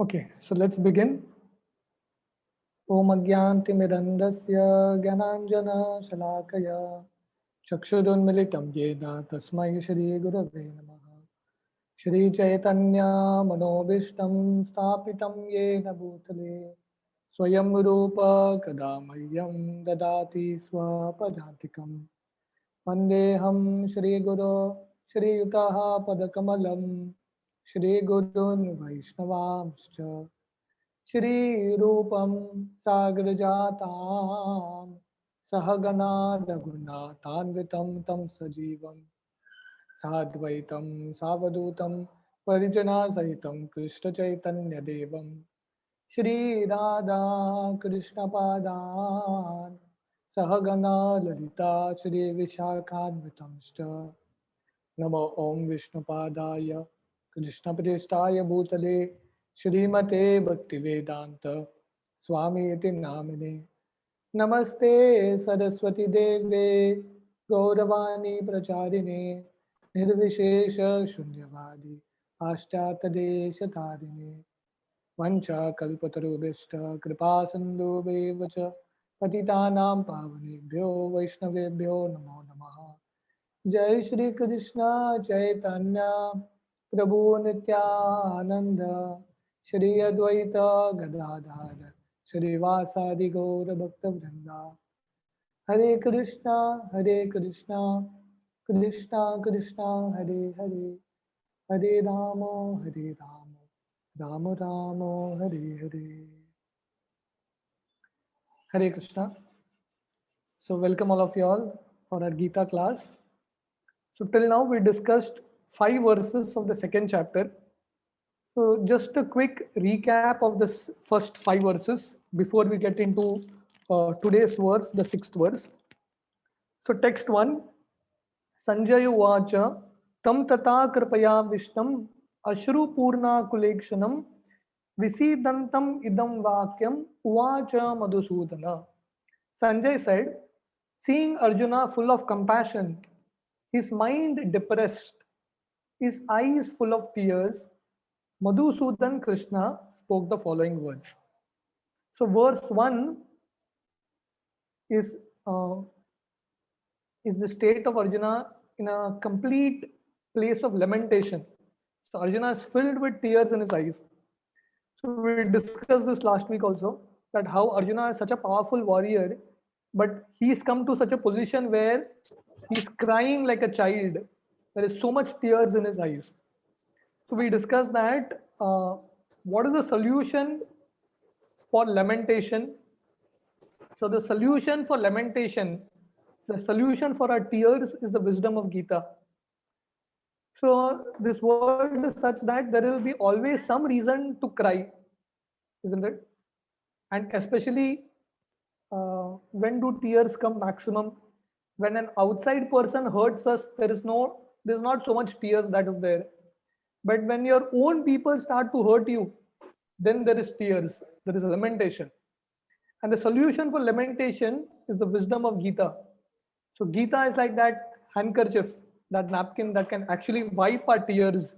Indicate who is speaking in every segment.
Speaker 1: Okay, so let's begin. Om Agyantimirandasya Gyananjana चक्षुरुन्मिलितं येन तस्मै श्रीगुरवे नमः। श्रीचैतन्य मनोभीष्टं स्थापितं येन भूतले स्वयं रूप कदा मह्यं ददाति स्वपदान्तिकं। वन्देऽहं श्रीगुरो श्रीयुतः पदकमलं श्रीगुरून् वैष्णवांश्च श्रीरूपं साग्रजातां सहगणा रघुनाथान्वितं तं सजीवं साद्वैतं सावधूतं परिजनसहितं कृष्णचैतन्यदेवं श्रीराधा कृष्णपादान् सहगणा ललिता श्रीविशाखान्वितंश्च नमो ॐ विष्णुपादाय कृष्णप्रेष्ठाय भूतले श्रीमते भक्तिवेदान्त स्वामी नामिने नमस्ते सरस्वती देवे गौरवाणी प्रचारिणे निर्विशेष शून्यवादी पाश्चात्यदेशतारिणे वंशकल्पतरुभ्यश्च कृपा सिन्धुभ्येव च पतितानां पावनेभ्यो वैष्णवेभ्यो नमो नमः। जय श्री कृष्ण चैतन्य प्रभु नित्यानंद श्री अद्वैत गदाधर श्रीवासादि गौर भक्त वृंदा। हरे Krishna Krishna Krishna Hare Hare Hare Ram Ram Ram Hare Hare. Hare Krishna. So welcome all of you all for our Gita class. So till now we discussed 5 verses of the second chapter. So just a quick recap of the first 5 verses before we get into today's verse, the sixth verse. So text 1, Sanjay Uvacha Tam Tata Kripaya Vishnam Ashru Purna Kulekshanam Visidantam Idam Vakyam Uvacha Madhusudana. Sanjay said, seeing Arjuna full of compassion, his mind depressed, his eyes full of tears, Madhusudan Krishna spoke the following words. So, verse 1 is, uh, is the state of Arjuna in a complete place of lamentation. So, Arjuna is filled with tears in his eyes. So, we discussed this last week also, that how Arjuna is such a powerful warrior, but he's come to such a position where he's crying like a child. There is so much tears in his eyes. So we discussed that what is the solution for lamentation. So the solution for lamentation, the solution for our tears is the wisdom of Gita. So this world is such that there will be always some reason to cry, isn't it? And especially when do tears come maximum? When an outside person hurts us, there's not so much tears that is there. But when your own people start to hurt you, then there is tears, there is lamentation. And the solution for lamentation is the wisdom of Gita. So Gita is like that handkerchief, that napkin that can actually wipe our tears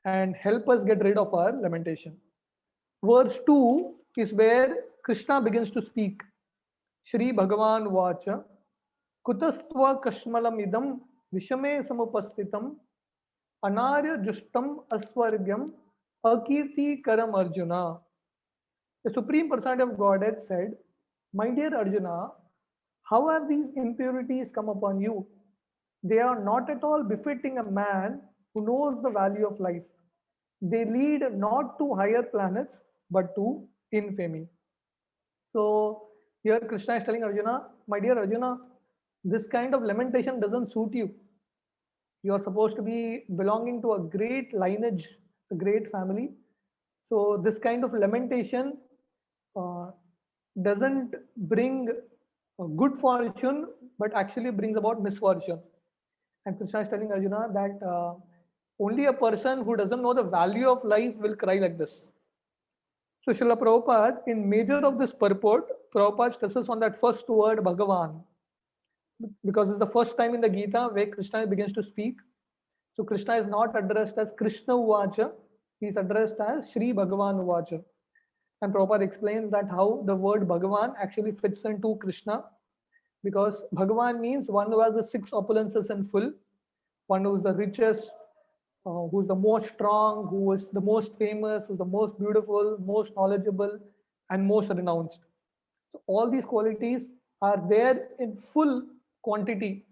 Speaker 1: and help us get rid of our lamentation. Verse 2 is where Krishna begins to speak. Shri Bhagavan Vacha Kutastva Kashmalam idam Vishame Samupastitam Anarya Justam Aswargyam Akirti Karam Arjuna. The Supreme Personality of Godhead said, my dear Arjuna, how have these impurities come upon you? They are not at all befitting a man who knows the value of life. They lead not to higher planets but to infamy. So here Krishna is telling Arjuna, my dear Arjuna, this kind of lamentation doesn't suit you. You are supposed to be belonging to a great lineage, a great family. So this kind of lamentation uh, doesn't bring good fortune, but actually brings about misfortune. And Krishna is telling Arjuna that only a person who doesn't know the value of life will cry like this. So Srila Prabhupada, in major of this purport, Prabhupada stresses on that first word, Bhagavan, because it's the first time in the Gita where Krishna begins to speak. So Krishna is not addressed as Krishna Uvacha, He is addressed as Shri Bhagavan Uvacha. And Prabhupada explains that how the word Bhagavan actually fits into Krishna, because Bhagavan means one who has the six opulences in full, one who is the richest, who's the most strong, who is the most famous, who's the most beautiful, most knowledgeable, and most renounced. So all these qualities are there in full quantity,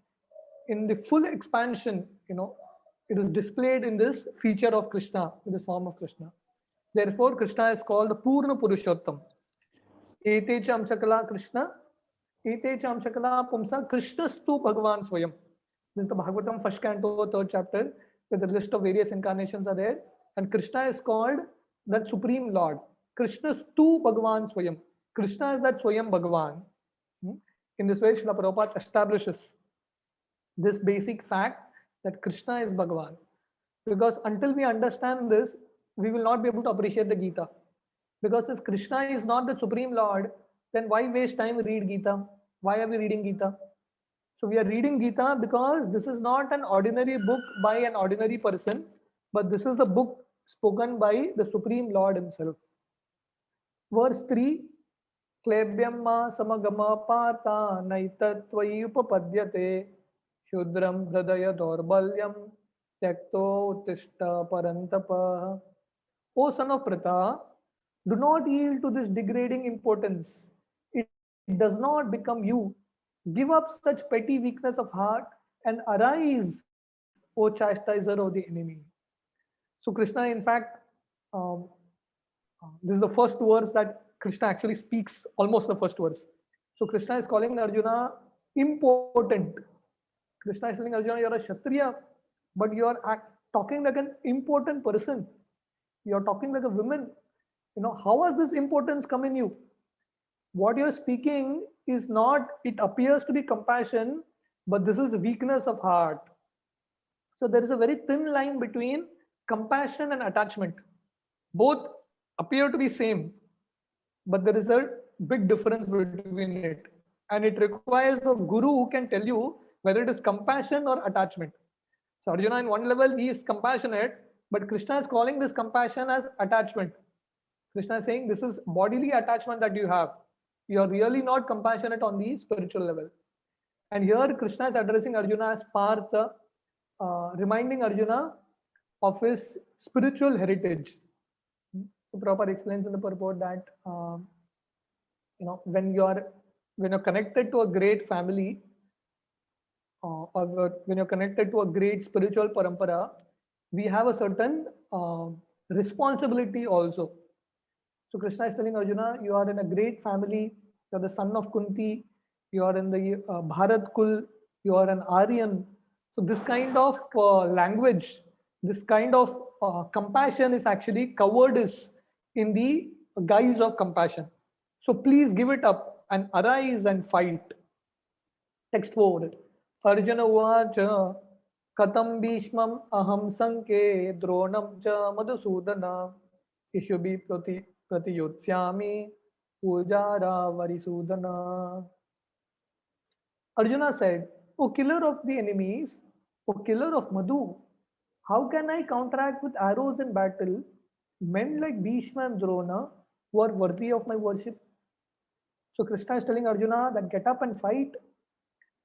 Speaker 1: in the full expansion. It is displayed in this feature of Krishna, in this form of Krishna. Therefore, Krishna is called Purna Purushottam. Ete cha amsakala Krishna, ete cha amsakala pumsa Krishnastu Bhagavan Swayam. This is the Bhagavatam, first canto, third chapter, where the list of various incarnations are there. And Krishna is called that Supreme Lord. Krishnastu Bhagavan Swayam. Krishna is that Swayam Bhagavan. In this way, Srila Prabhupada establishes this basic fact that Krishna is Bhagavan. Because until we understand this, we will not be able to appreciate the Gita. Because if Krishna is not the Supreme Lord, then why waste time read Gita? Why are we reading Gita? So we are reading Gita because this is not an ordinary book by an ordinary person, but this is the book spoken by the Supreme Lord himself. Verse 3, Klebhyamma samagama partha naitattvai upapadyate shudram hridaya dorbalyam tyakto uttishta parantapa. O son of Pritha, do not yield to this degrading importance. It does not become you. Give up such petty weakness of heart and arise, O chastiser of the enemy. So Krishna, in fact, um, this is the first verse that Krishna actually speaks, almost the first verse. So Krishna is calling Arjuna important. Krishna is telling Arjuna, you're a Kshatriya, but you're talking like an important person. You're talking like a woman. How has this importance come in you? What you're speaking is not, it appears to be compassion, but this is weakness of heart. So there is a very thin line between compassion and attachment. Both appear to be same, but there is a big difference between it. And it requires a guru who can tell you whether it is compassion or attachment. So Arjuna, in one level, he is compassionate, but Krishna is calling this compassion as attachment. Krishna is saying this is bodily attachment that you have. You are really not compassionate on the spiritual level. And here Krishna is addressing Arjuna as Partha, reminding Arjuna of his spiritual heritage. So Prabhupada explains in the purport that when you're connected to a great family, or when you're connected to a great spiritual parampara, we have a certain responsibility also. So Krishna is telling Arjuna, you are in a great family, you are the son of Kunti, you are in the Bharat Kul, you are an Aryan. So this kind of language, this kind of compassion is actually covered in the guise of compassion. So please give it up and arise and fight. Text 4. Arjuna uvacha katam bhishmam aham sanke dronam cha madhusudana ishubi pratiyotsyami pujara varisudana. Arjuna said, O killer of the enemies, O killer of Madhu, how can I counteract with arrows in battle men like Bhishma and Drona who are worthy of my worship? So Krishna is telling Arjuna that get up and fight,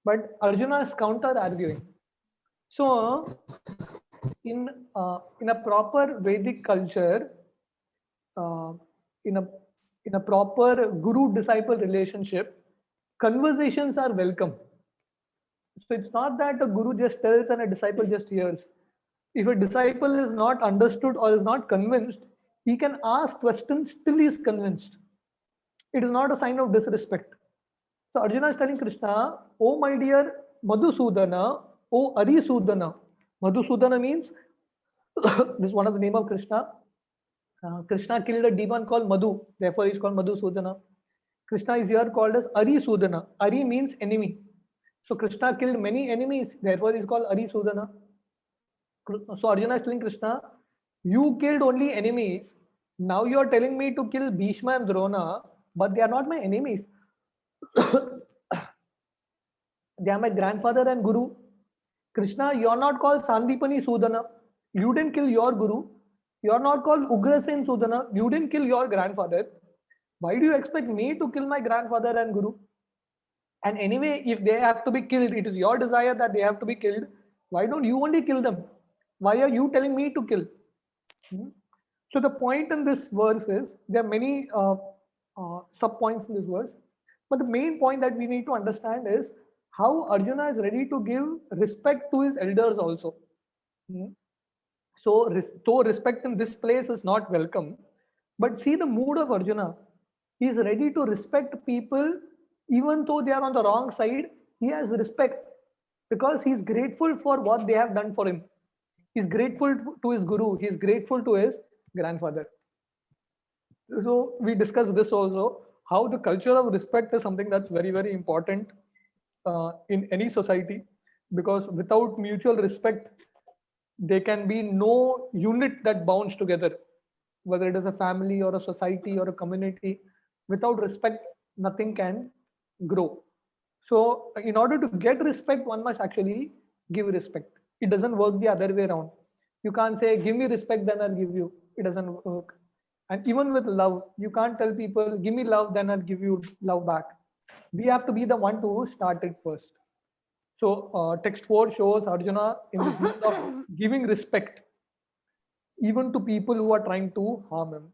Speaker 1: but Arjuna is counter arguing. So in a proper Vedic culture, in a proper guru disciple relationship, conversations are welcome. So it's not that a guru just tells and a disciple just hears. If a disciple is not understood or is not convinced, he can ask questions till he is convinced. It is not a sign of disrespect. So Arjuna is telling Krishna, oh my dear Madhusudana, oh Arisudana. Madhusudana means, this is one of the name of Krishna. Krishna killed a demon called Madhu, therefore he is called Madhusudana. Krishna is here called as Arisudana. Ari means enemy. So Krishna killed many enemies, therefore he is called Arisudana. So Arjuna is telling Krishna, you killed only enemies. Now you are telling me to kill Bhishma and Drona, but they are not my enemies. They are my grandfather and guru. Krishna, you are not called Sandipani Sudana. You didn't kill your guru. You are not called Ugrasen Sudana. You didn't kill your grandfather. Why do you expect me to kill my grandfather and Guru? And anyway, if they have to be killed, it is your desire that they have to be killed. Why don't you only kill them? Why are you telling me to kill? Hmm? So the point in this verse is there are many sub points in this verse, but the main point that we need to understand is how Arjuna is ready to give respect to his elders also. Hmm? So, though respect in this place is not welcome, but see the mood of Arjuna. He is ready to respect people even though they are on the wrong side. He has respect because he is grateful for what they have done for him. He is grateful to his guru. He is grateful to his grandfather. So we discussed this also, how the culture of respect is something that's very, very important in any society, because without mutual respect there can be no unit that bounds together, whether it is a family or a society or a community. Without respect nothing can grow. So in order to get respect one must actually give respect. It doesn't work the other way around. You can't say give me respect then I'll give you. It doesn't work. And even with love, you can't tell people give me love then I'll give you love back. We have to be the one to start it first. So text 4 shows Arjuna in the mood of giving respect even to people who are trying to harm him.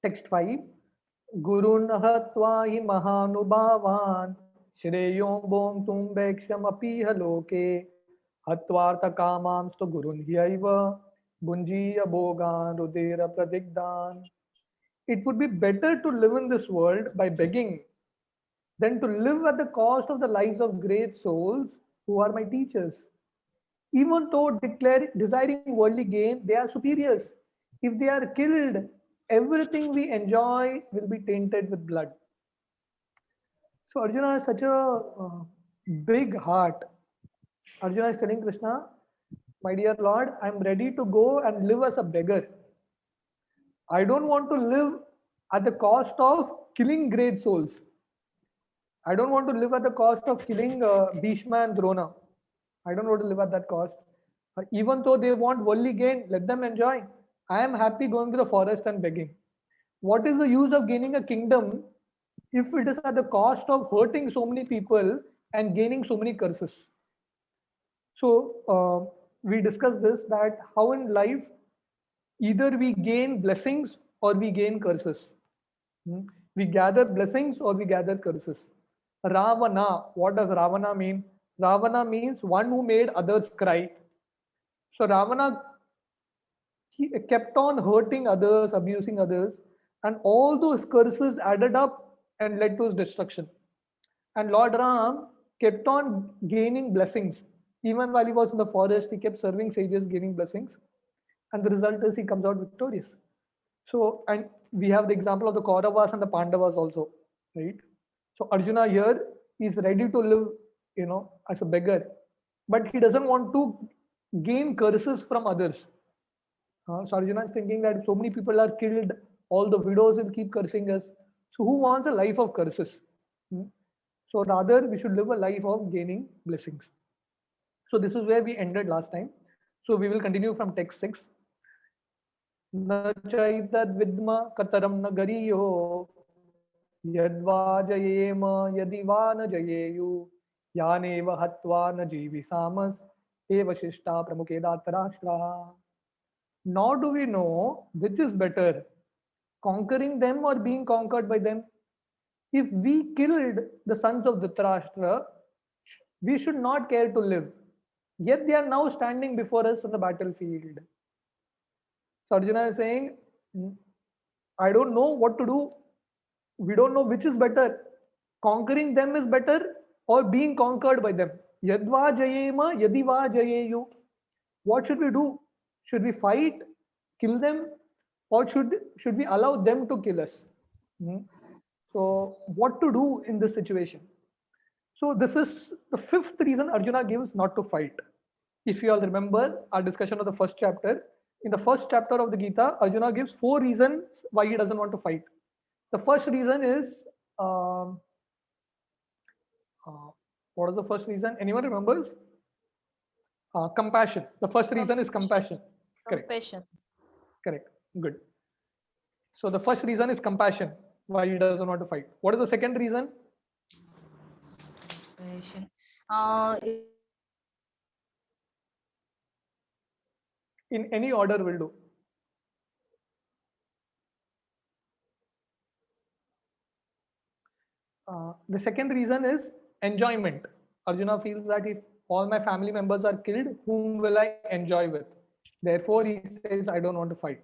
Speaker 1: Text 5. Gurun hatva hi mahanubhavan Shreyom bom tumbeksham apiha loke Hatvartha kamamstu gurun hyaiva Gunjiya bhogan rudera pradigdan. It would be better to live in this world by begging than to live at the cost of the lives of great souls who are my teachers. Even though desiring worldly gain, they are superiors. If they are killed, everything we enjoy will be tainted with blood. So Arjuna has such a big heart. Arjuna is telling Krishna, my dear Lord, I'm ready to go and live as a beggar. I don't want to live at the cost of killing great souls. I don't want to live at the cost of killing Bhishma and Drona. I don't want to live at that cost. Even though they want worldly gain, let them enjoy. I am happy going to the forest and begging. What is the use of gaining a kingdom if it is at the cost of hurting so many people and gaining so many curses? So we discussed this that how in life either we gain blessings or we gain curses. Hmm? We gather blessings or we gather curses. Ravana, what does Ravana mean? Ravana means one who made others cry. So Ravana he kept on hurting others, abusing others, and all those curses added up and led to his destruction. And Lord Ram kept on gaining blessings. Even while he was in the forest, he kept serving sages, gaining blessings. And the result is he comes out victorious. So, and we have the example of the Kauravas and the Pandavas also, right? So Arjuna here is ready to live, as a beggar, but he doesn't want to gain curses from others. So Arjuna is thinking that so many people are killed, all the widows will keep cursing us. So who wants a life of curses? Hmm? So rather, we should live a life of gaining blessings. So this is where we ended last time. So we will continue from text 6. न चैतद् विद्म कतरं न गरीयो यद्वा जयेम यदि वा न जयेयु यानेव हत्वा न जीविसामस् एव शिष्टा प्रमुखे दातराष्ट्रा. Nor do we know which is better, conquering them or being conquered by them. If we killed the sons of Dhritarashtra, we should not care to live. Yet they are now standing before us on the battlefield. So Arjuna is saying, I don't know what to do. We don't know which is better. Conquering them is better or being conquered by them. Yadva jayema, yadiva jayeyu. What should we do? Should we fight, kill them, or should we allow them to kill us? Hmm. So what to do in this situation? So this is the fifth reason Arjuna gives not to fight. If you all remember our discussion of the first chapter, in the first chapter of the Gita, Arjuna gives 4 reasons why he doesn't want to fight. The first reason is um, uh, what is the first reason? Anyone remembers? Compassion. The first reason is compassion. Correct.
Speaker 2: Compassion.
Speaker 1: Correct. Good. So the first reason is compassion, why he doesn't want to fight. What is the second reason?
Speaker 2: Compassion.
Speaker 1: In any order will do. The second reason is enjoyment. Arjuna feels that if all my family members are killed, whom will I enjoy with? Therefore, he says, I don't want to fight.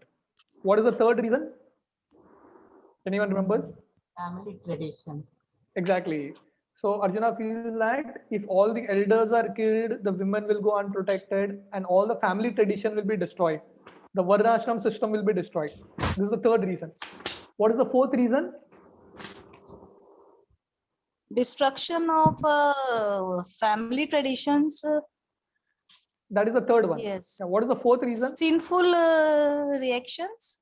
Speaker 1: What is the third reason? Anyone remembers?
Speaker 2: Family tradition.
Speaker 1: Exactly. So Arjuna feels that if all the elders are killed, the women will go unprotected, and all the family tradition will be destroyed. The Varnashram system will be destroyed. This is the third reason. What is the fourth reason?
Speaker 2: Destruction of family traditions.
Speaker 1: That is the third one.
Speaker 2: Yes.
Speaker 1: Now, what is the fourth reason?
Speaker 2: Sinful reactions.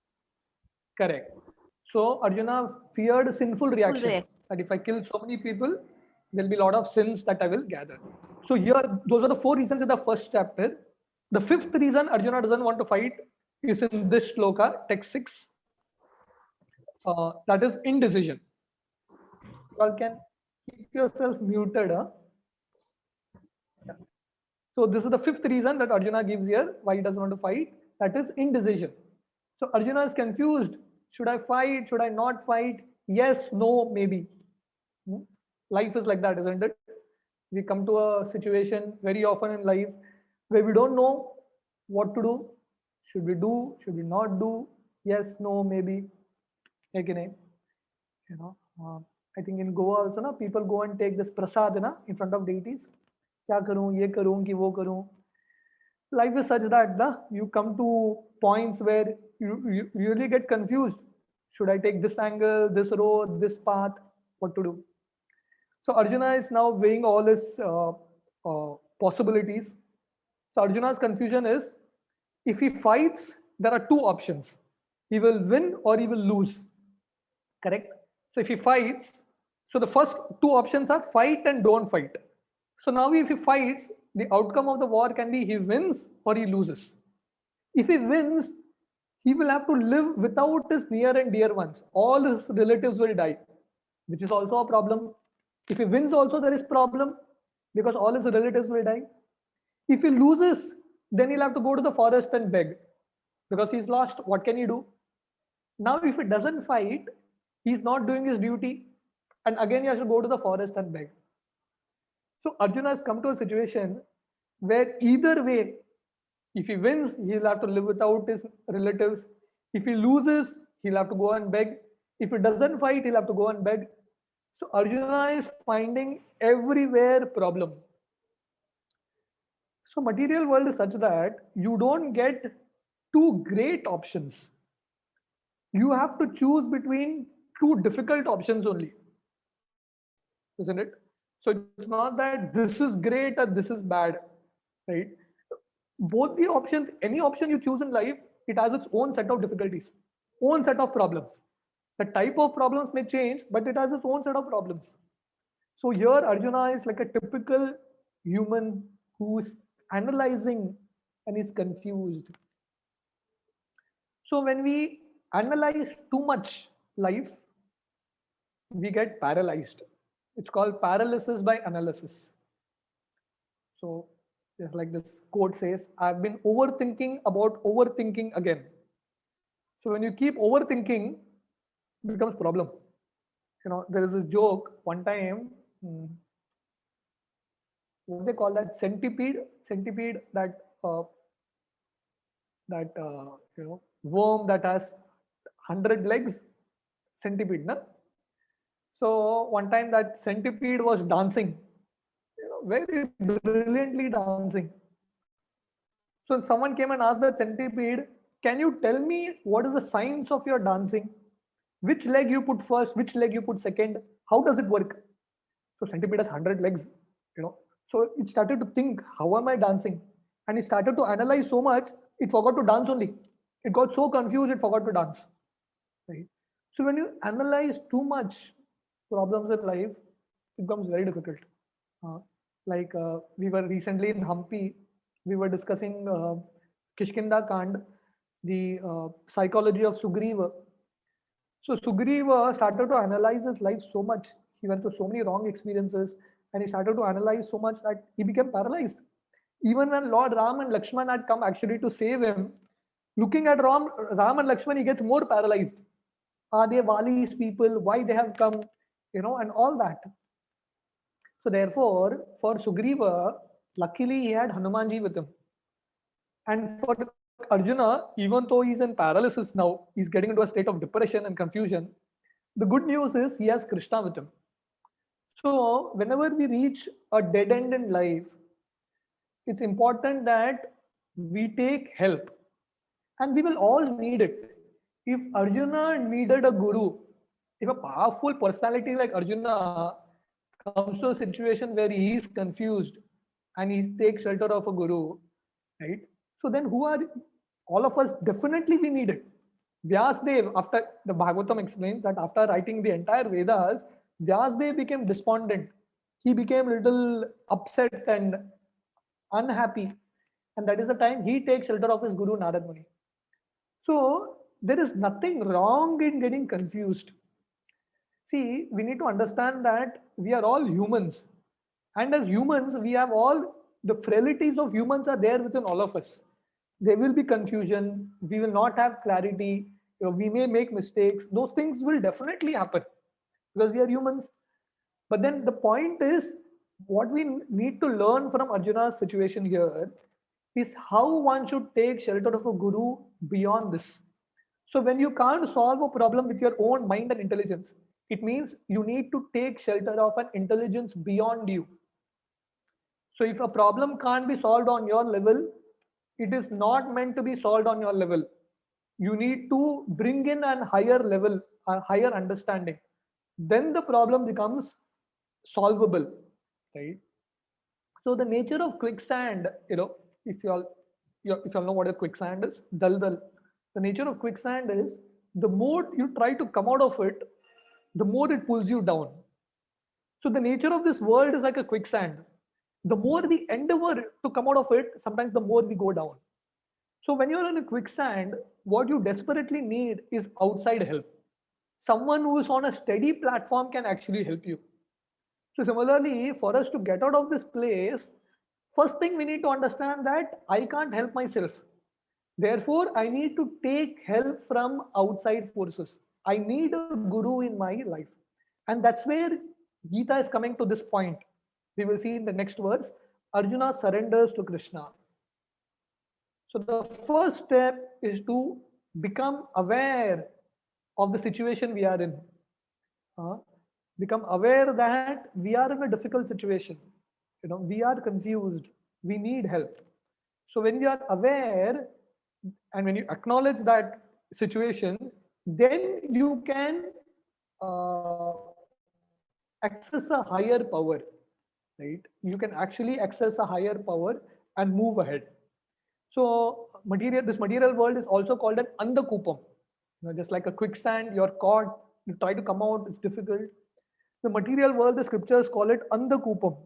Speaker 1: Correct. So Arjuna feared sinful reaction.
Speaker 2: reaction.
Speaker 1: That if I kill so many people, there'll be a lot of sins that I will gather. So here, those are the four reasons in the first chapter. The fifth reason Arjuna doesn't want to fight is in this shloka, text 6. That is indecision. You all can keep yourself muted. Huh? Yeah. So this is the fifth reason that Arjuna gives here why he doesn't want to fight. That is indecision. So Arjuna is confused. Should I fight? Should I not fight? Yes, no, maybe. Life is like that, isn't it? We come to a situation very often in life where we don't know what to do. Should we do? Should we not do? Yes, no, maybe. You know, I think in Goa also, na, people go and take this prasad na, in front of deities. Kya karun, ye karun, ki wo karun. Life is such that you come to points where you really get confused. Should I take this angle, this road, this path? What to do? So Arjuna is now weighing all his possibilities. So Arjuna's confusion is, if he fights, there are two options. He will win or he will lose. Correct? So if he fights, so the first two options are fight and don't fight. So now if he fights, the outcome of the war can be he wins or he loses. If he wins, he will have to live without his near and dear ones. All his relatives will die, which is also a problem. If he wins also, there is problem because all his relatives will die. If he loses, then he'll have to go to the forest and beg because he's lost. What can he do? Now, if he doesn't fight, he's not doing his duty. And again, he has to go to the forest and beg. So Arjuna has come to a situation where either way, if he wins, he'll have to live without his relatives. If he loses, he'll have to go and beg. If he doesn't fight, he'll have to go and beg. So Arjuna is finding everywhere problem. So material world is such that you don't get two great options. You have to choose between two difficult options only, isn't it? So it's not that this is great or this is bad, right? Both the options, any option you choose in life, it has its own set of difficulties, own set of problems. The type of problems may change, but it has its own set of problems. So here Arjuna is like a typical human who's analyzing and is confused. So when we analyze too much life, we get paralyzed. It's called paralysis by analysis. So just like this quote says, I've been overthinking about overthinking again. So when you keep overthinking, it becomes problem. There is a joke one time. What they call that centipede that worm that has 100 legs, centipede, na? So one time that centipede was dancing, very brilliantly dancing. So someone came and asked the centipede, can you tell me what is the science of your dancing? Which leg you put first, which leg you put second? How does it work? So centipede has 100 legs. So it started to think, how am I dancing? And it started to analyze so much, it forgot to dance only. It got so confused, it forgot to dance. Right? So when you analyze too much problems in life, it becomes very difficult. We were recently in Hampi, we were discussing Kishkinda Kand. the psychology of Sugriva. So Sugriva started to analyze his life so much. He went through so many wrong experiences, and he started to analyze so much that he became paralyzed. Even when Lord Ram and Lakshman had come actually to save him, looking at Ram and Lakshman, he gets more paralyzed. Are they Vali's people? Why they have come? And all that. So therefore, for Sugriva, luckily he had Hanumanji with him. And for Arjuna, even though he's in paralysis now, he's getting into a state of depression and confusion. The good news is he has Krishna with him. So whenever we reach a dead end in life, it's important that we take help. And we will all need it. If Arjuna needed a guru, if a powerful personality like Arjuna comes to a situation where he is confused and he takes shelter of a guru, right? So then who are all of us? Definitely we need it. Vyasdev, after the Bhagavatam explains that after writing the entire Vedas, Vyasdev became despondent. He became a little upset and unhappy. And that is the time he takes shelter of his guru Narad Muni. So there is nothing wrong in getting confused. See, we need to understand that we are all humans. And as humans, we have all the frailties of humans are there within all of us. There will be confusion. We will not have clarity. We may make mistakes. Those things will definitely happen because we are humans. But then the point is, what we need to learn from Arjuna's situation here is how one should take shelter of a guru beyond this. So when you can't solve a problem with your own mind and intelligence, it means you need to take shelter of an intelligence beyond you. So if a problem can't be solved on your level, it is not meant to be solved on your level. You need to bring in a higher level, a higher understanding. Then the problem becomes solvable, right? So the nature of quicksand, if you all know what a quicksand is, dal. The nature of quicksand is the more you try to come out of it, the more it pulls you down. So the nature of this world is like a quicksand. The more we endeavor to come out of it, sometimes the more we go down. So when you're in a quicksand, what you desperately need is outside help. Someone who is on a steady platform can actually help you. So similarly, for us to get out of this place, first thing we need to understand that I can't help myself. Therefore, I need to take help from outside forces. I need a guru in my life. And that's where Gita is coming to this point. We will see in the next verse, Arjuna surrenders to Krishna. So the first step is to become aware of the situation we are in. Become aware that we are in a difficult situation. We are confused. We need help. So when we are aware and when you acknowledge that situation, then you can access a higher power, right? You can actually access a higher power and move ahead. So this material world is also called an andakupam. Just like a quicksand, you're caught, you try to come out, it's difficult. The material world, the scriptures call it andakupam.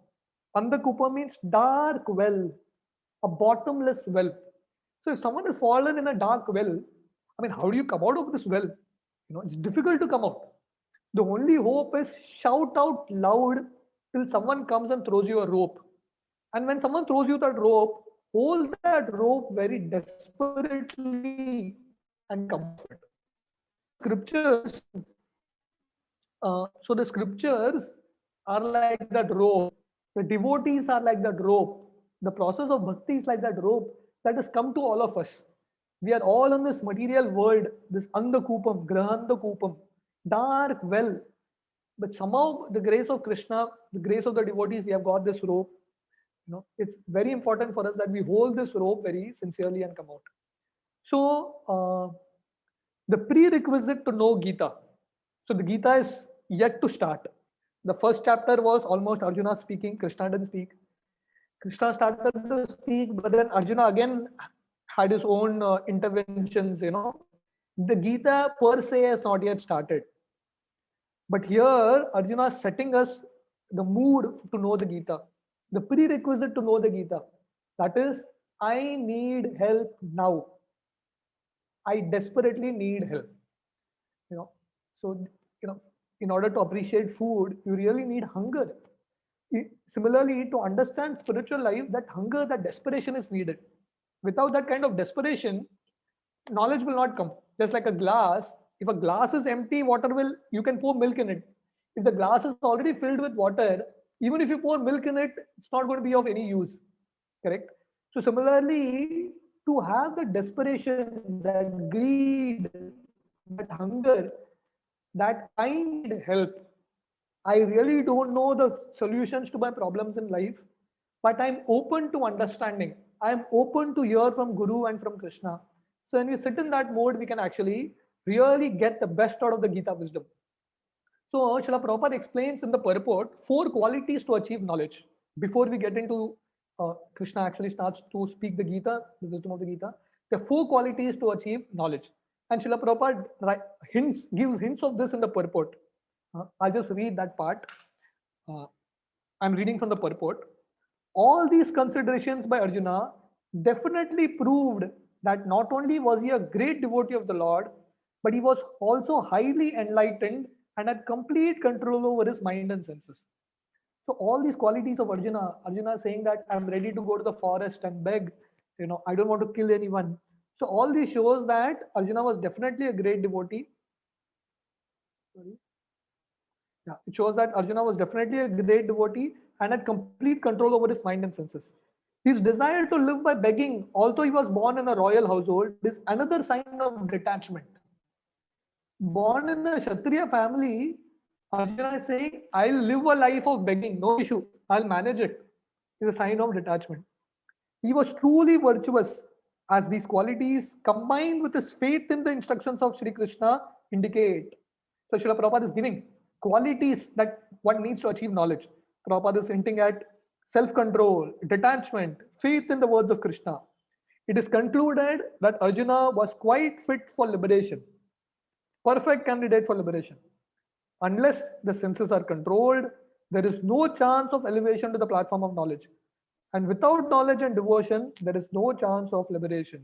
Speaker 1: Andakupam means dark well, a bottomless well. So if someone has fallen in a dark well, I mean, how do you come out of this well? It's difficult to come out. The only hope is shout out loud till someone comes and throws you a rope. And when someone throws you that rope, hold that rope very desperately and come out of it. Scriptures. So the scriptures are like that rope. The devotees are like that rope. The process of bhakti is like that rope that has come to all of us. We are all in this material world, this andakupam, grahanda dark well. But somehow the grace of Krishna, the grace of the devotees, we have got this rope. It's very important for us that we hold this rope very sincerely and come out. So the prerequisite to know Gita. So the Gita is yet to start. The first chapter was almost Arjuna speaking, Krishna didn't speak. Krishna started to speak, but then Arjuna again had his own interventions, The Gita per se has not yet started. But here, Arjuna is setting us the mood to know the Gita, the prerequisite to know the Gita. That is, I need help now. I desperately need help. You know, so you know, in order to appreciate food, you really need hunger. Similarly, to understand spiritual life, that hunger, that desperation is needed. Without that kind of desperation, knowledge will not come. Just like a glass, if a glass is empty, water will, you can pour milk in it. If the glass is already filled with water, even if you pour milk in it, it's not going to be of any use. Correct? So similarly, to have the desperation, that greed, that hunger, that I need help. I really don't know the solutions to my problems in life, but I'm open to understanding. I'm open to hear from Guru and from Krishna. So when we sit in that mode, we can actually really get the best out of the Gita wisdom. So Srila Prabhupada explains in the purport 4 qualities to achieve knowledge. Before we get into Krishna actually starts to speak the Gita, the wisdom of the Gita, the 4 qualities to achieve knowledge. And Srila Prabhupada gives hints of this in the purport. I'll just read that part. Uh, I'm reading from the purport. All these considerations by Arjuna definitely proved that not only was he a great devotee of the Lord, but he was also highly enlightened and had complete control over his mind and senses. So all these qualities of Arjuna saying that I'm ready to go to the forest and beg, I don't want to kill anyone. So all this shows that Arjuna was definitely a great devotee. Sorry. Yeah, it shows that Arjuna was definitely a great devotee and had complete control over his mind and senses. His desire to live by begging, although he was born in a royal household, is another sign of detachment. Born in a Kshatriya family, Arjuna is saying, I'll live a life of begging, no issue, I'll manage it. Is a sign of detachment. He was truly virtuous, as these qualities combined with his faith in the instructions of Sri Krishna indicate. So Srila Prabhupada is giving qualities that one needs to achieve knowledge. Prabhupada is hinting at self-control, detachment, faith in the words of Krishna. It is concluded that Arjuna was quite fit for liberation, perfect candidate for liberation. Unless the senses are controlled, there is no chance of elevation to the platform of knowledge. And without knowledge and devotion, there is no chance of liberation.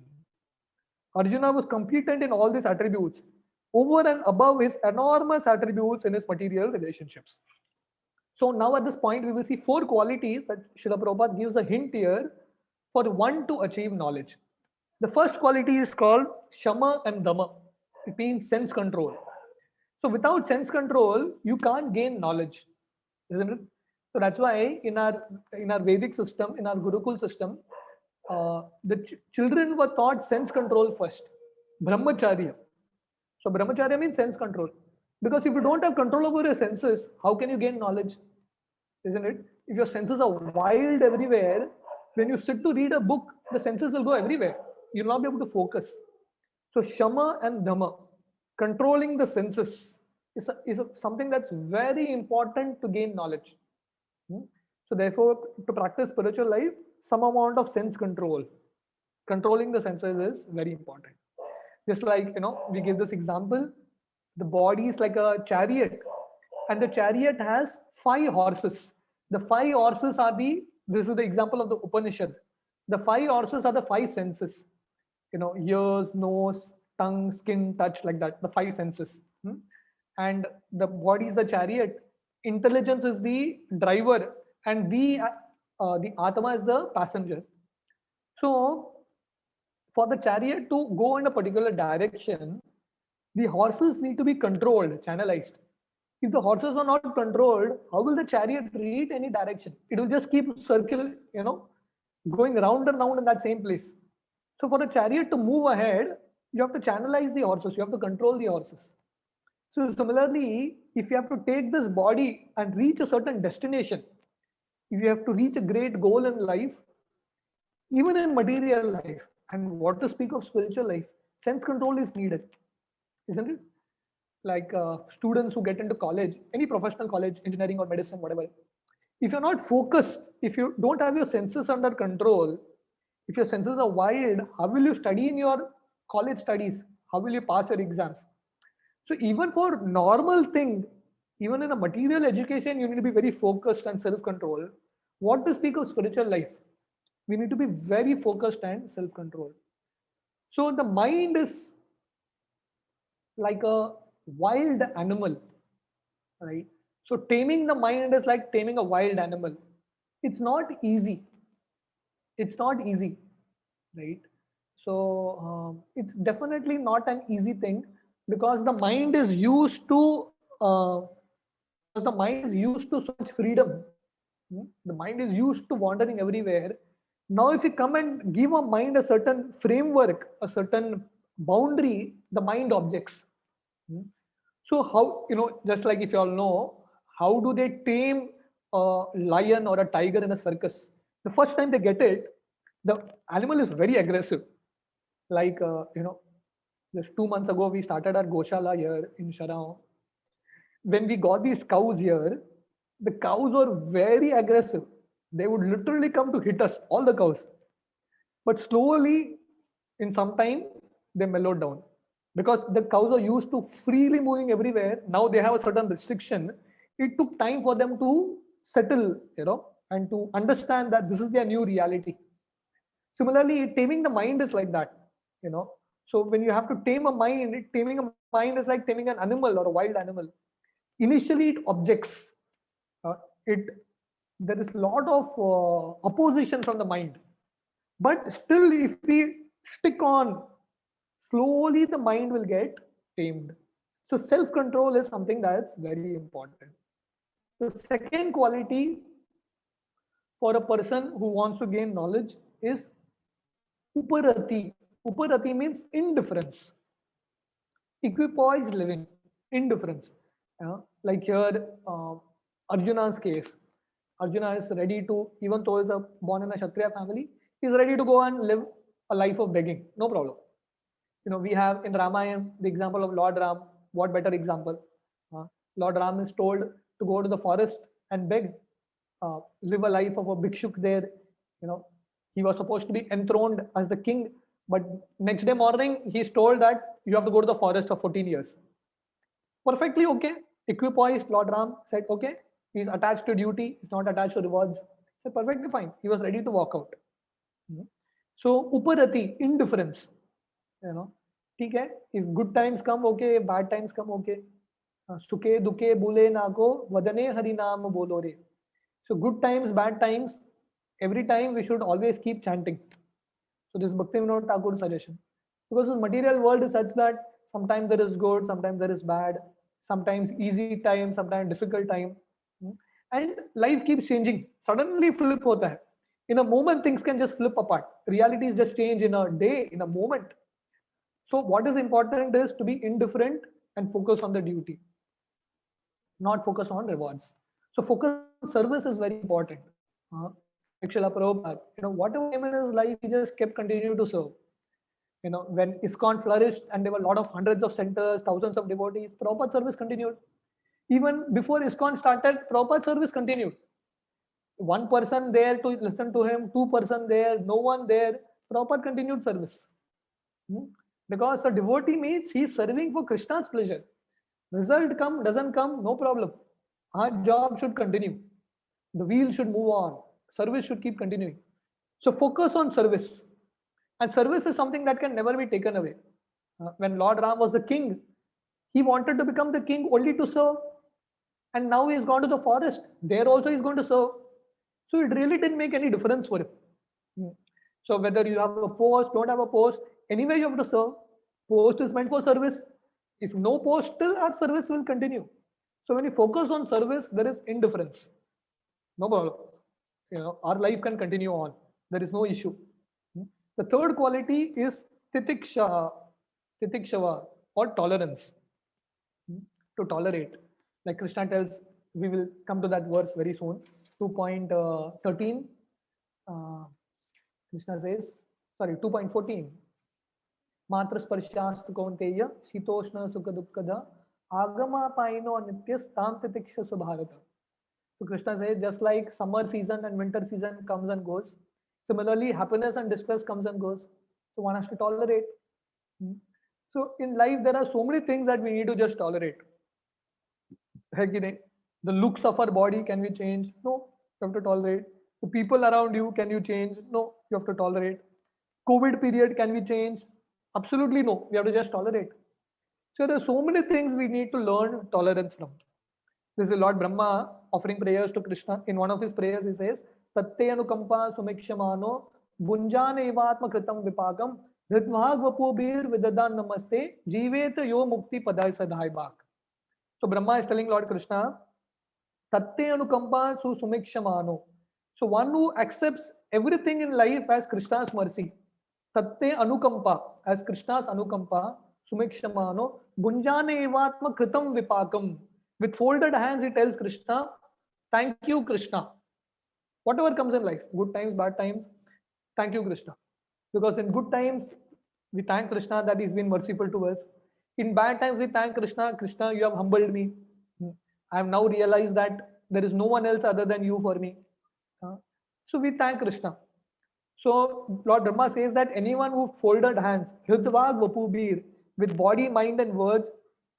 Speaker 1: Arjuna was competent in all these attributes, over and above his enormous attributes in his material relationships. So now at this point, we will see 4 qualities that Srila Prabhupada gives a hint here for one to achieve knowledge. The first quality is called Shama and Dama. It means sense control. So without sense control, you can't gain knowledge, isn't it? So that's why in our Vedic system, in our Gurukul system, the children were taught sense control first, brahmacharya. So brahmacharya means sense control, because if you don't have control over your senses, how can you gain knowledge? Isn't it? If your senses are wild everywhere, when you sit to read a book, the senses will go everywhere. You'll not be able to focus. So Shama and Dhamma, controlling the senses, is something that's very important to gain knowledge. So therefore, to practice spiritual life, some amount of sense control, controlling the senses is very important. Just like, we give this example, the body is like a chariot, and the chariot has 5 horses. The 5 horses are this is the example of the Upanishad. The 5 horses are the 5 senses, ears, nose, tongue, skin, touch, like that, the 5 senses. And the body is the chariot, intelligence is the driver, and the Atma is the passenger. So for the chariot to go in a particular direction, the horses need to be controlled, channelized. If the horses are not controlled, how will the chariot reach any direction? It will just keep going round and round in that same place. So for a chariot to move ahead, you have to channelize the horses, you have to control the horses. So similarly, if you have to take this body and reach a certain destination, if you have to reach a great goal in life, even in material life, and what to speak of spiritual life, sense control is needed, isn't it? Like students who get into college, any professional college, engineering or medicine, whatever, if you're not focused, if you don't have your senses under control, if your senses are wild, how will you study in your college studies? How will you pass your exams? So even for normal thing, even in a material education, you need to be very focused and self-control. What to speak of spiritual life? We need to be very focused and self-controlled. So the mind is like a wild animal, right? So taming the mind is like taming a wild animal. It's not easy. It's not easy, right? So it's definitely not an easy thing, because the mind is used to because the mind is used to so much freedom. The mind is used to wandering everywhere. Now if you come and give a mind a certain framework, a certain boundary, the mind objects. Hmm. So how, just like if you all know, how do they tame a lion or a tiger in a circus? The first time they get it, the animal is very aggressive. Like, just 2 months ago, we started our Goshala here in Sharao. When we got these cows here, the cows were very aggressive. They would literally come to hit us, all the cows. But slowly, in some time, they mellowed down, because the cows are used to freely moving everywhere. Now they have a certain restriction. It took time for them to settle, and to understand that this is their new reality. Similarly, taming the mind is like that, you know. So when you have to tame a mind, taming a mind is like taming an animal or a wild animal. Initially, it objects. It There is a lot of opposition from the mind, but still, if we stick on, slowly the mind will get tamed. So self-control is something that's very important. The second quality for a person who wants to gain knowledge is uparati. Uparati means indifference, equipoised living, indifference. Like here, Arjuna's case. Arjuna is ready to, even though he's born in a Kshatriya family, he's ready to go and live a life of begging. No problem. We have in Ramayana the example of Lord Ram. What better example? Lord Ram is told to go to the forest and beg, live a life of a bhikshuk there. He was supposed to be enthroned as the king, but next day morning he's told that you have to go to the forest for 14 years. Perfectly okay. Equipoised, Lord Ram said, okay, he's attached to duty, he's not attached to rewards. He said, perfectly fine. He was ready to walk out. So, uparati, indifference. ठीक है, if good times come, okay, bad times come, okay. सुखे दुखे बुले ना को वदने हरि नाम बोलो रे. So good times, bad times, every time we should always keep chanting. So this Bhaktivinoda Thakur's suggestion, because this material world is such that sometimes there is good, sometimes there is bad, sometimes easy time, sometimes difficult time, and life keeps changing. Suddenly flip hota hai. In a moment things can just flip apart. Realities just change in a day, in a moment. So what is important is to be indifferent and focus on the duty, not focus on rewards. So focus on service is very important. Like Srila Prabhupada, whatever came in his life, he just kept continuing to serve. When ISKCON flourished and there were a lot of hundreds of centers, thousands of devotees, Prabhupada service continued. Even before ISKCON started, Prabhupada service continued. One person there to listen to him, 2 person there, no one there, Prabhupada continued service. Because a devotee means he is serving for Krishna's pleasure. Result come, doesn't come, no problem. Our job should continue. The wheel should move on. Service should keep continuing. So focus on service. And service is something that can never be taken away. When Lord Ram was the king, he wanted to become the king only to serve. And now he's gone to the forest. There also he's going to serve. So it really didn't make any difference for him. So whether you have a post, don't have a post, anyway you have to serve. Post is meant for service. If no post, still our service will continue. So when you focus on service, there is indifference. No problem. Our life can continue on. There is no issue. The third quality is titiksha, or tolerance. To tolerate. Like Krishna tells, we will come to that verse very soon. 2.13. Krishna says, 2.14. Matra sparshyastu kaunteya shitoshna sukha dukkada agama paino nityastam titiksha subharata. So Krishna says, just like summer season and winter season comes and goes, similarly happiness and distress comes and goes. So one has to tolerate. So in life there are so many things that we need to just tolerate. The looks of our body, can we change? No, you have to tolerate. The people around you, can you change? No, you have to tolerate. COVID period, can we change? Absolutely no, we have to just tolerate. So there are so many things we need to learn tolerance from. This is Lord Brahma offering prayers to Krishna. In one of his prayers, he says, Tatte anukampa sumikshamano bunjane evatma kritam vipakam ridvag vapubir vidadan namaste jivet yo mukti padai sadhai bak. So Brahma is telling Lord Krishna, Tatte anukampa su sumikshamano. So one who accepts everything in life as Krishna's mercy. Tatte anukampa, as Krishna's anukampa, sumikshamano, bunjane evatma kritam vipakam. With folded hands, he tells Krishna, thank you, Krishna. Whatever comes in life, good times, bad times, thank you, Krishna. Because in good times, we thank Krishna that he's been merciful to us. In bad times, we thank Krishna, Krishna, you have humbled me. I have now realized that there is no one else other than you for me. So we thank Krishna. So Lord Brahma says that anyone who folded hands, Hridvag Vapubir, with body, mind, and words,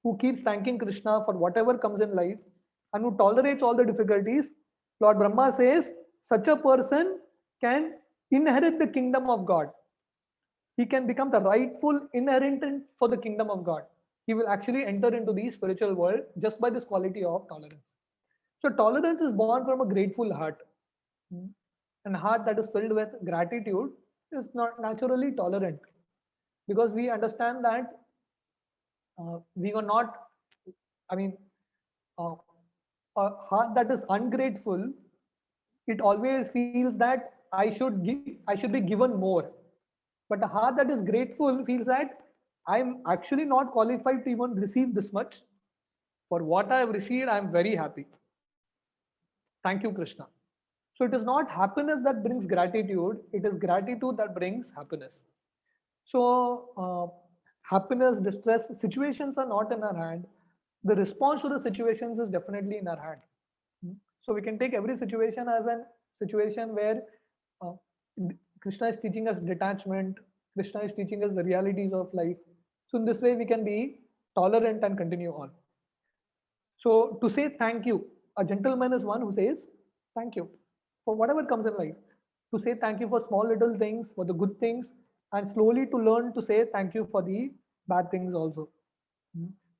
Speaker 1: who keeps thanking Krishna for whatever comes in life and who tolerates all the difficulties, Lord Brahma says such a person can inherit the kingdom of God. He can become the rightful inheritant for the kingdom of God. He will actually enter into the spiritual world just by this quality of tolerance. So tolerance is born from a grateful heart. And heart that is filled with gratitude is not naturally tolerant, because we understand that we were not, I mean, uh, a heart that is ungrateful, it always feels that I should be given more. But a heart that is grateful feels that I'm actually not qualified to even receive this much. For what I have received, I'm very happy. Thank you, Krishna. So it is not happiness that brings gratitude, it is gratitude that brings happiness. So happiness, distress, situations are not in our hand. The response to the situations is definitely in our hand. So we can take every situation as a situation where uh, Krishna is teaching us detachment, Krishna is teaching us the realities of life. So in this way, we can be tolerant and continue on. So to say thank you, a gentleman is one who says thank you for whatever comes in life. To say thank you for small little things, for the good things, and slowly to learn to say thank you for the bad things also.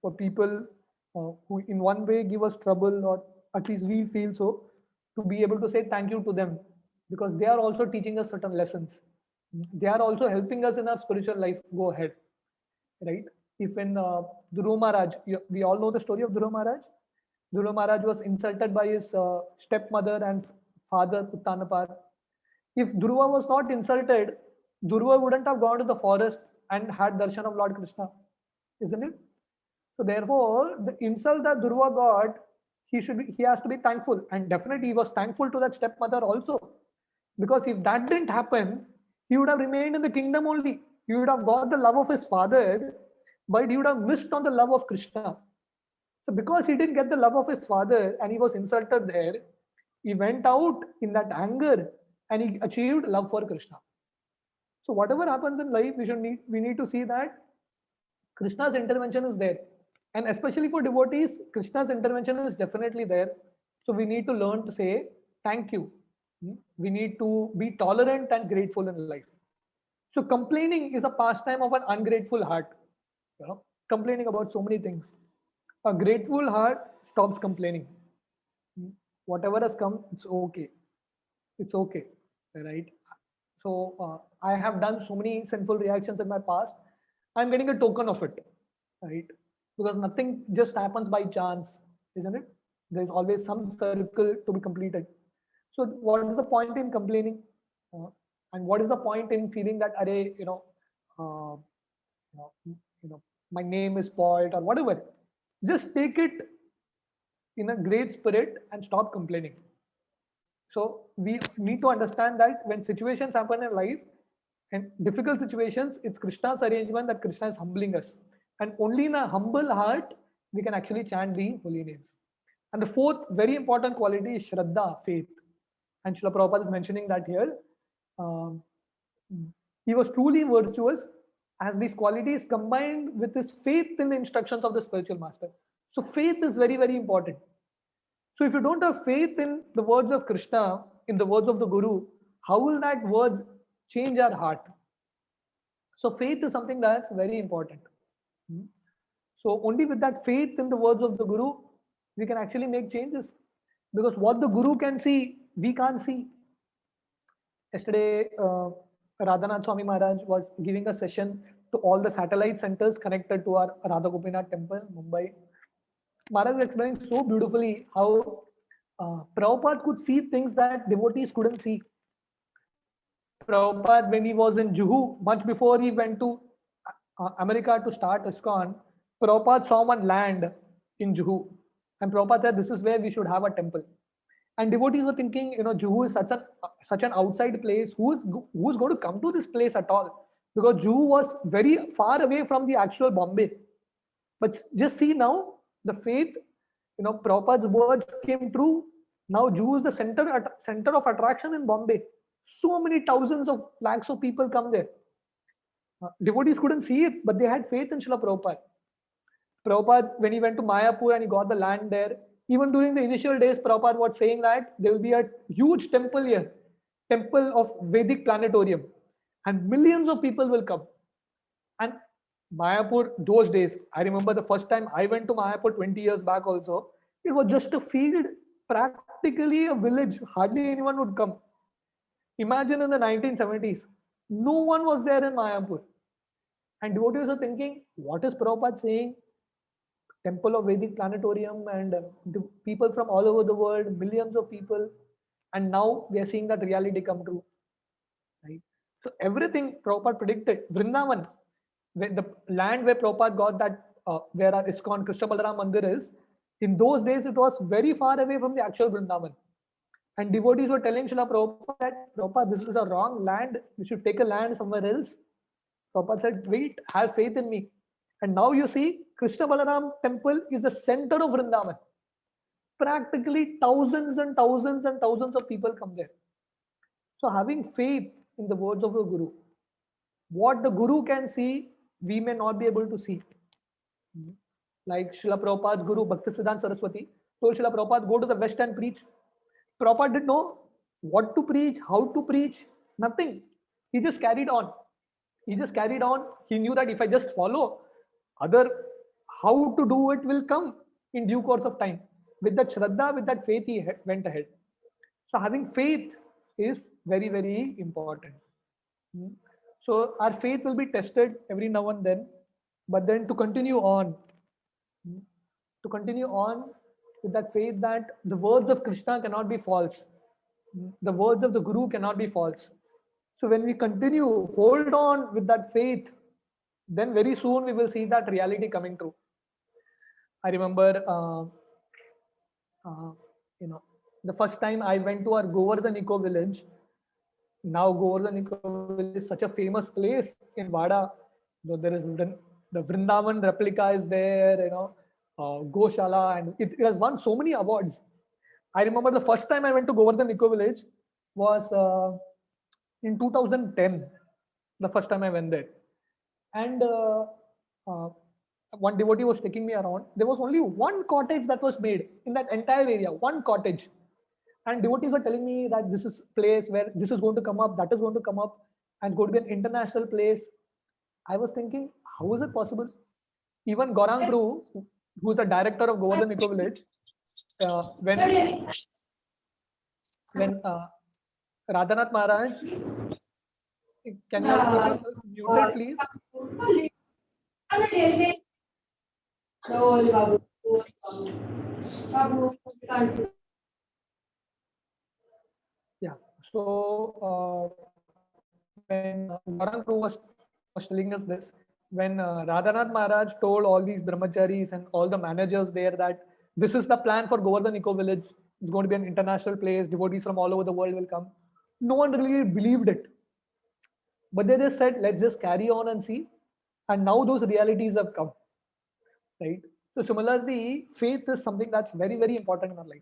Speaker 1: For people who in one way give us trouble, or at least we feel so, to be able to say thank you to them, because they are also teaching us certain lessons. They are also helping us in our spiritual life go ahead, right? If in Dhruva Maharaj, we all know the story of Dhruva Maharaj. Dhruva Maharaj was insulted by his stepmother and father Uttanapar. If Dhruva was not insulted, Dhruva wouldn't have gone to the forest and had darshan of Lord Krishna, isn't it? So therefore, the insult that Dhruva got, he has to be thankful, and definitely he was thankful to that stepmother also, because if that didn't happen, he would have remained in the kingdom only. He would have got the love of his father, but he would have missed on the love of Krishna. So because he didn't get the love of his father and he was insulted there, he went out in that anger and he achieved love for Krishna. So whatever happens in life, we need to see that Krishna's intervention is there. And especially for devotees, Krishna's intervention is definitely there. So we need to learn to say thank you. We need to be tolerant and grateful in life. So complaining is a pastime of an ungrateful heart. Complaining about so many things. A grateful heart stops complaining. Whatever has come, it's okay. It's okay, right? So I have done so many sinful reactions in my past. I'm getting a token of it, right? Because nothing just happens by chance, isn't it? There's always some circle to be completed. So what is the point in complaining? And what is the point in feeling that, array, uh, my name is spoiled or whatever? Just take it in a great spirit and stop complaining. So we need to understand that when situations happen in life and difficult situations, it's Krishna's arrangement that Krishna is humbling us. And only in a humble heart, we can actually chant the holy names. And the fourth very important quality is Shraddha, faith. And Srila Prabhupada is mentioning that here. Um, he was truly virtuous as these qualities combined with his faith in the instructions of the spiritual master. So faith is very, very important. So if you don't have faith in the words of Krishna, in the words of the Guru, how will that words change our heart? So faith is something that's very important. So only with that faith in the words of the Guru, we can actually make changes. Because what the Guru can see, we can't see. Yesterday, Radhanath Swami Maharaj was giving a session to all the satellite centers connected to our Radha Gopinath temple, Mumbai. Maharaj was explaining so beautifully how Prabhupada could see things that devotees couldn't see. Prabhupada, when he was in Juhu, much before he went to America to start ISKCON, Prabhupada saw one land in Juhu. And Prabhupada said, this is where we should have a temple. And devotees were thinking, Juhu is such an outside place. Who's going to come to this place at all? Because Juhu was very far away from the actual Bombay. But just see now, the faith, Prabhupada's words came true. Now Juhu is the center of attraction in Bombay. So many thousands of lakhs of people come there. Devotees couldn't see it, but they had faith in Srila Prabhupada. Prabhupada, when he went to Mayapur and he got the land there, even during the initial days, Prabhupada was saying that there will be a huge temple here, temple of Vedic planetarium, and millions of people will come. And Mayapur, those days, I remember the first time I went to Mayapur 20 years back also, it was just a field, practically a village, hardly anyone would come. Imagine in the 1970s, no one was there in Mayapur. And devotees are thinking, what is Prabhupada saying? Temple of Vedic planetarium and the people from all over the world, millions of people. And now we are seeing that reality come true. Right? So everything Prabhupada predicted. Vrindavan, the land where Prabhupada got that, where our ISKCON Krishna Balaram Mandir is, in those days it was very far away from the actual Vrindavan. And devotees were telling Srila Prabhupada that, Prabhupada, this is a wrong land. You should take a land somewhere else. Prabhupada said, wait, have faith in me. And now you see, Krishna Balaram temple is the center of Vrindavan. Practically thousands and thousands and thousands of people come there. So having faith in the words of the Guru, what the Guru can see, we may not be able to see. Like Srila Prabhupada's Guru, Bhaktisiddhanta Saraswati, told Srila Prabhupada, go to the West and preach. Prabhupada didn't know what to preach, how to preach, nothing. He just carried on. He just carried on. He knew that if I just follow, how to do it will come in due course of time. With that Shraddha, with that faith, he went ahead. So having faith is very, very important. So our faith will be tested every now and then, but then to continue on with that faith that the words of Krishna cannot be false. The words of the Guru cannot be false. So when we continue, hold on with that faith, then very soon we will see that reality coming true. I remember, the first time I went to our Govardhan Eco Village. Now Govardhan Eco Village is such a famous place in Vada. There is the Vrindavan replica is there, Goshala, and it has won so many awards. I remember the first time I went to Govardhan Eco Village was in 2010. The first time I went there. And one devotee was taking me around. There was only one cottage that was made in that entire area, one cottage. And devotees were telling me that this is a place where this is going to come up, that is going to come up, and it's going to be an international place. I was thinking, how is it possible? Even Gaurang Prabhu, who is the director of Govardhan Eco Village, when Radhanath Maharaj, can you put yourself muted, please? Yeah. So when Gaurang Prabhu was telling us this, when Radhanath Maharaj told all these brahmacharis and all the managers there that this is the plan for Govardhan Eco Village, it's going to be an international place, devotees from all over the world will come. No one really believed it. But they just said, let's just carry on and see. And now those realities have come. Right? So similarly, faith is something that's very, very important in our life.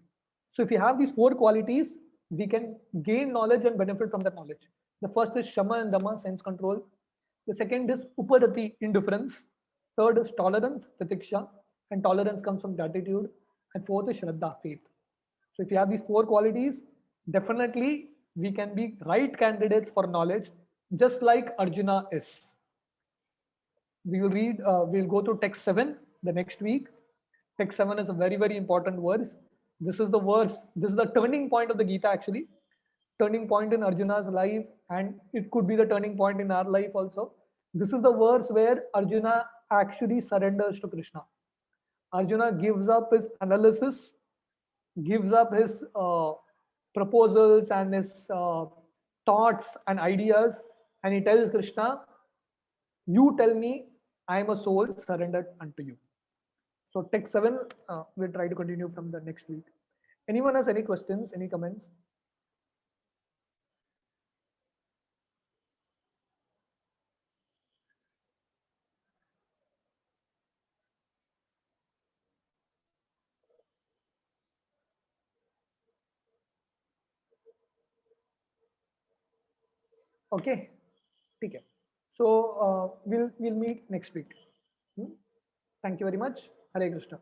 Speaker 1: So if you have these four qualities, we can gain knowledge and benefit from that knowledge. The first is Shama and Dama, sense control. The second is Uparati, indifference. Third is tolerance, Titiksha. And tolerance comes from gratitude. And fourth is Shraddha, faith. So if you have these four qualities, definitely we can be right candidates for knowledge, just like Arjuna is. We will read, we'll go to text 7 the next week. Text 7 is a very, very important verse. This is the verse, this is the turning point of the Gita actually. Turning point in Arjuna's life, and it could be the turning point in our life also. This is the verse where Arjuna actually surrenders to Krishna. Arjuna gives up his analysis, gives up his proposals and his thoughts and ideas, and he tells Krishna, "You tell me, I am a soul surrendered unto you." So, text 7, we'll try to continue from the next week. Anyone has any questions, any comments? Okay, okay. So we'll meet next week. Thank you very much. Hare Krishna.